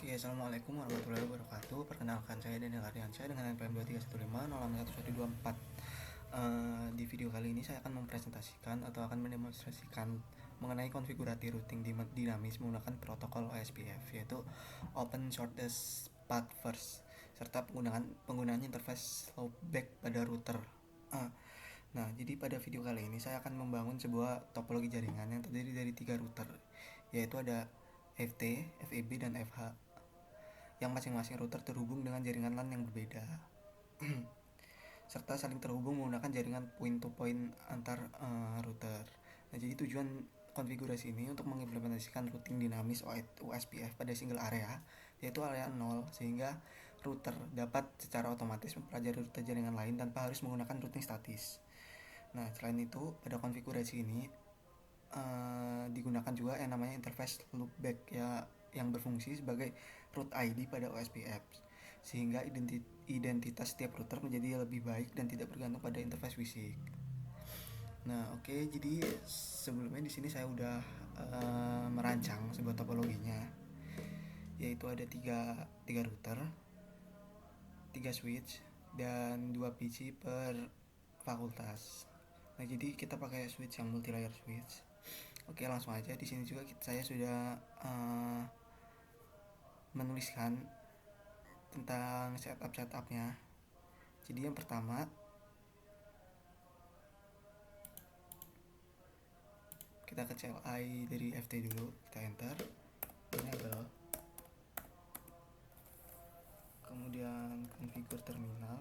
Oke, assalamualaikum warahmatullahi wabarakatuh. Perkenalkan, saya Daniel Ardiansyah dengan NPM 231506124. Di video kali ini saya akan mempresentasikan atau akan mendemonstrasikan mengenai konfigurasi routing dinamis menggunakan protokol OSPF, yaitu Open Shortest Path First, serta penggunaan interface loopback pada router. Nah, jadi pada video kali ini saya akan membangun sebuah topologi jaringan yang terdiri dari 3 router, yaitu ada FT, FEB, dan FH, yang masing-masing router terhubung dengan jaringan LAN yang berbeda serta saling terhubung menggunakan jaringan point-to-point antar router. Nah, jadi tujuan konfigurasi ini untuk mengimplementasikan routing dinamis OSPF pada single area, yaitu area 0, sehingga router dapat secara otomatis mempelajari rute jaringan lain tanpa harus menggunakan routing statis. Nah, selain itu, pada konfigurasi ini digunakan juga yang namanya interface loopback ya, yang berfungsi sebagai root ID pada OSPF, sehingga identitas setiap router menjadi lebih baik dan tidak bergantung pada interface fisik. Nah, oke, jadi sebelumnya di sini saya udah merancang sebuah topologinya, yaitu ada tiga router, 3 switch, dan 2 PC per fakultas. Nah, jadi kita pakai switch yang multi layer switch. Oke, langsung aja. Di sini juga saya sudah menuliskan tentang setupnya. Jadi yang pertama, kita ke CLI dari FT dulu, kita enter, enable, kemudian configure terminal.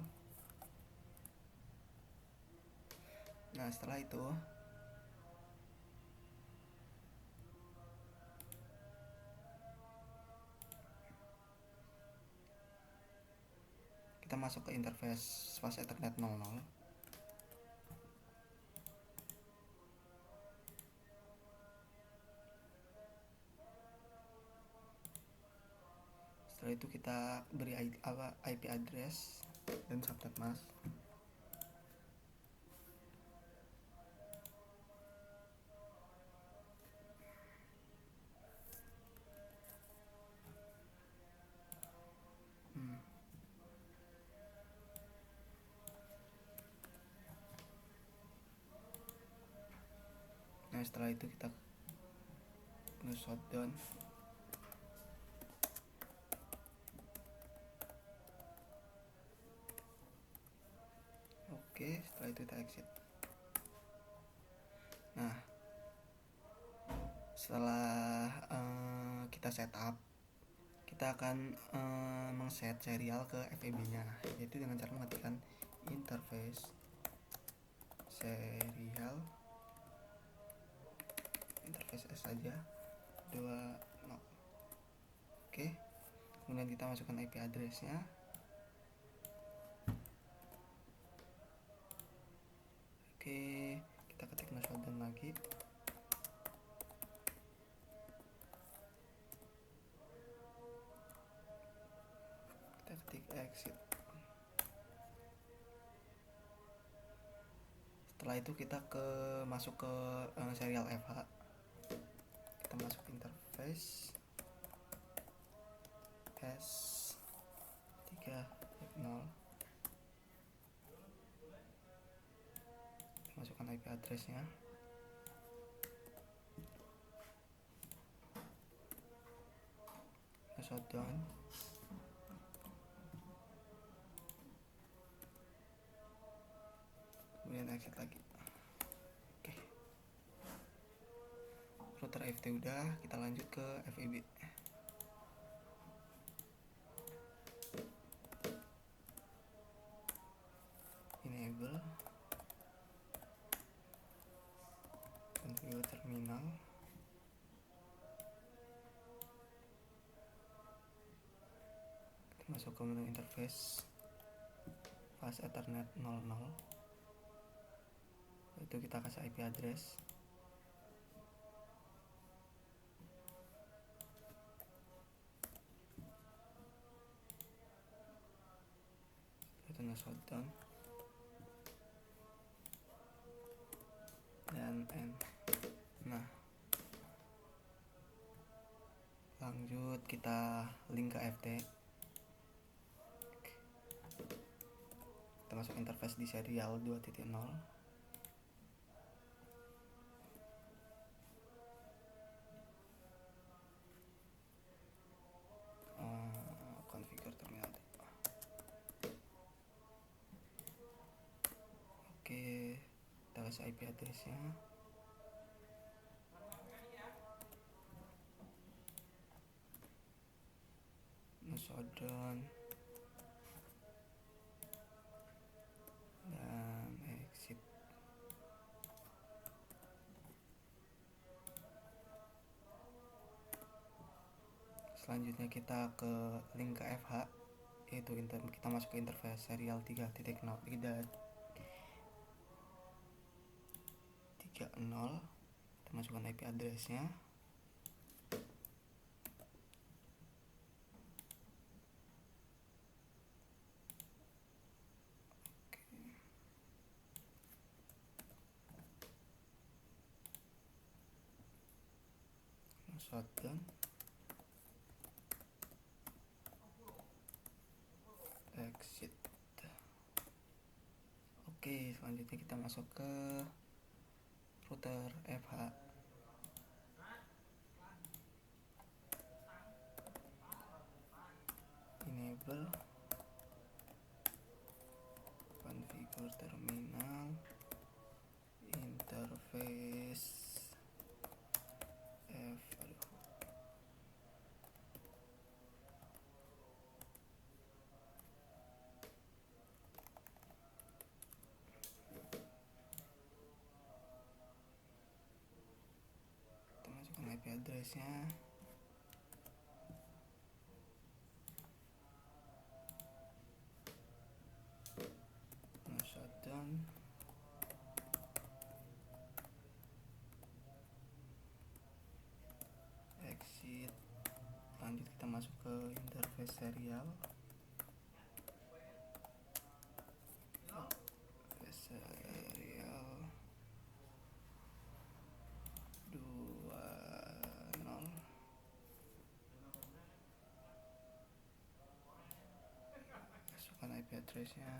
Nah, setelah itu kita masuk ke interface fast Ethernet 00. Setelah itu kita beri IP address dan subnet mask. Nah, setelah itu kita shutdown. Oke, setelah itu kita exit. Nah, setelah kita setup, kita akan meng-set serial ke FEB nya, yaitu dengan cara mengetikkan interface serial interface S saja 20. Oke, kemudian kita masukkan IP address-nya. Oke, kita ketik shutdown lagi. Kita ketik exit. Setelah itu kita masuk ke serial FH. Kita masuk interface S3.0. Masukkan IP address-nya. Shutdown. Kemudian exit lagi. Oke. Router FT udah, kita lanjut ke FEB. Enable, configure terminal. Kita masuk ke menu interface fast Ethernet 00. Itu kita kasih IP address. Itu shutdown dan end. Nah, Lanjut kita link ke FT. Kita masuk interface di serial 2.0. Configure terminal. Oke, kita kasih IP address-nya. Shutdown dan exit. Selanjutnya kita ke link ke FH, yaitu kita masuk ke interface serial 3.0 kita masukkan IP address-nya. Shutdown, exit. Oke, selanjutnya kita masuk ke router FH. Enable, configure terminal, interface kita masukkan IP address-nya. Shutdown, exit. Lanjut kita masuk ke interface serial. Serial 20. Masukkan IP address-nya.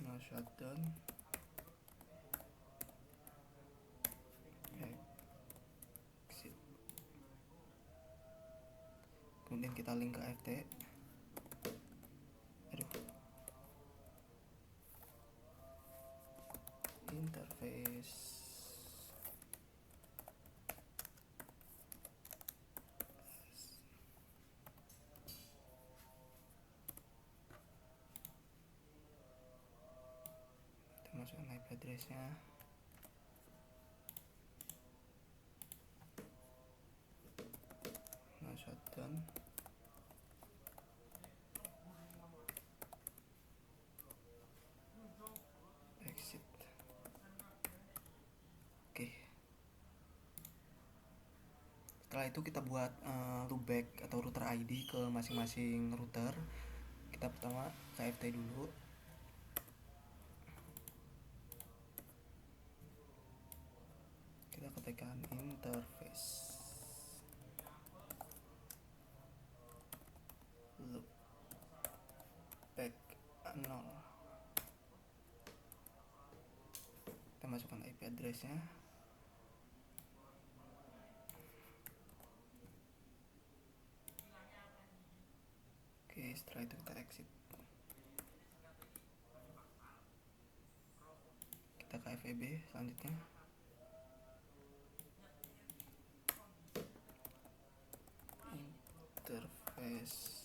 No shutdown, exit. Kemudian kita link ke FT. Interface kita masukkan IP address-nya. No shutdown, exit. Oke, setelah itu kita buat loopback atau router ID ke masing-masing router. Kita pertama ke FT dulu. Kita ketikkan interface loopback 0. Kita masukkan IP address-nya. Oke, setelah itu kita exit. Kita ke FEB selanjutnya. Interface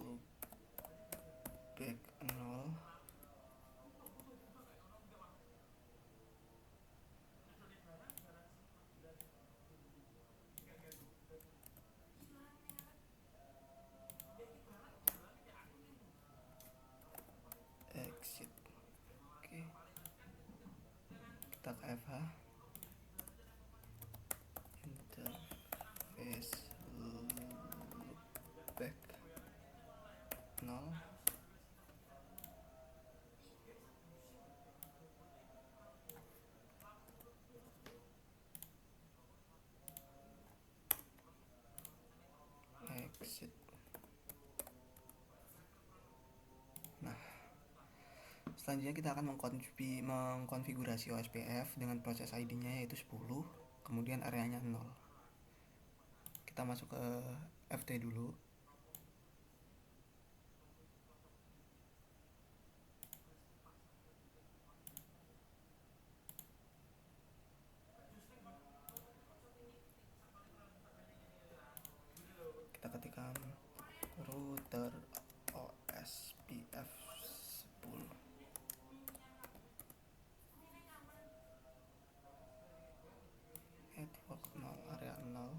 loopback 0. Exit. Oke, kita ke FH. Interface loopback 0. Selanjutnya kita akan mengkonfigurasi OSPF dengan proses ID-nya yaitu 10, kemudian areanya 0. Kita masuk ke FT dulu. Kita ketikkan router OSPF 10. Network 0, area 0.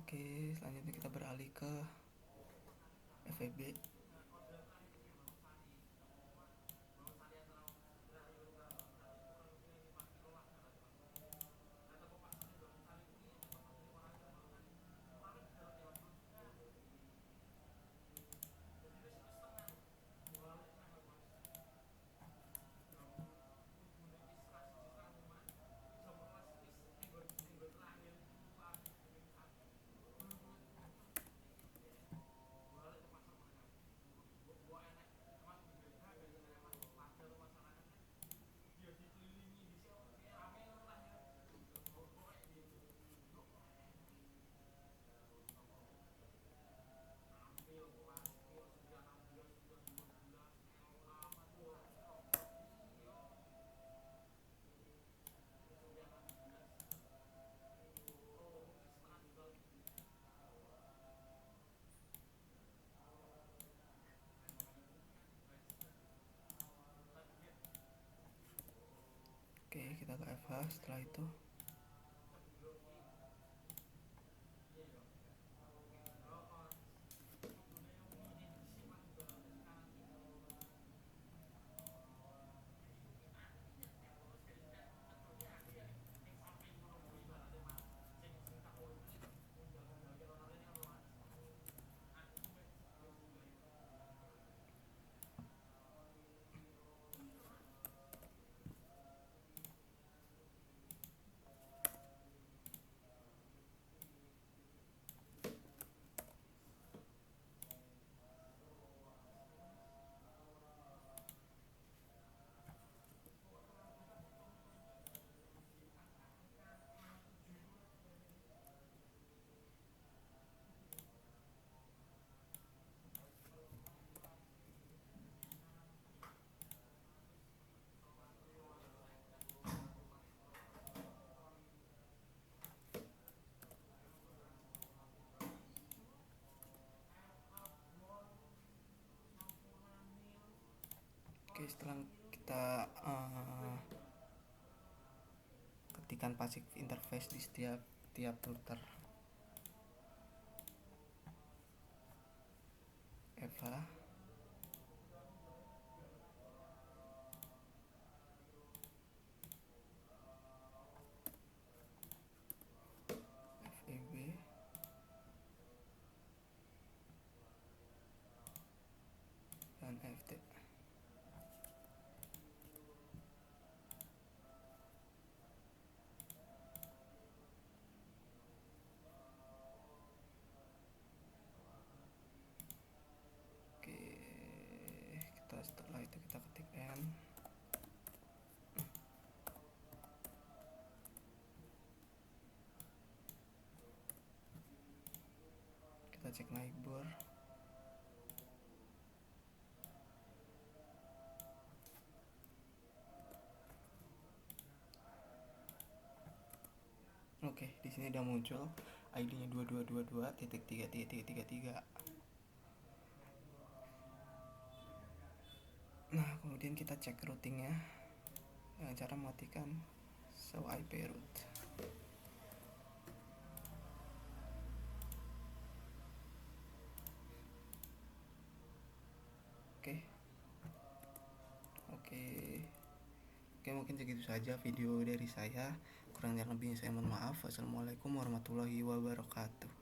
Oke, selanjutnya kita beralih ke FEB. Oke, kita ke FH setelah itu. Oke, setelah kita ketikkan basic interface di setiap router FH, FEB, dan FT. Oke, setelah itu kita ketik N. Kita cek neighbor. Oke, di sini udah muncul ID-nya 2222.3.3.3. Nah, kemudian kita cek routingnya dengan cara mematikan show IP route. Oke. Oke, mungkin segitu saja video dari saya. Kurang dan lebihnya saya mohon maaf. Wassalamualaikum warahmatullahi wabarakatuh.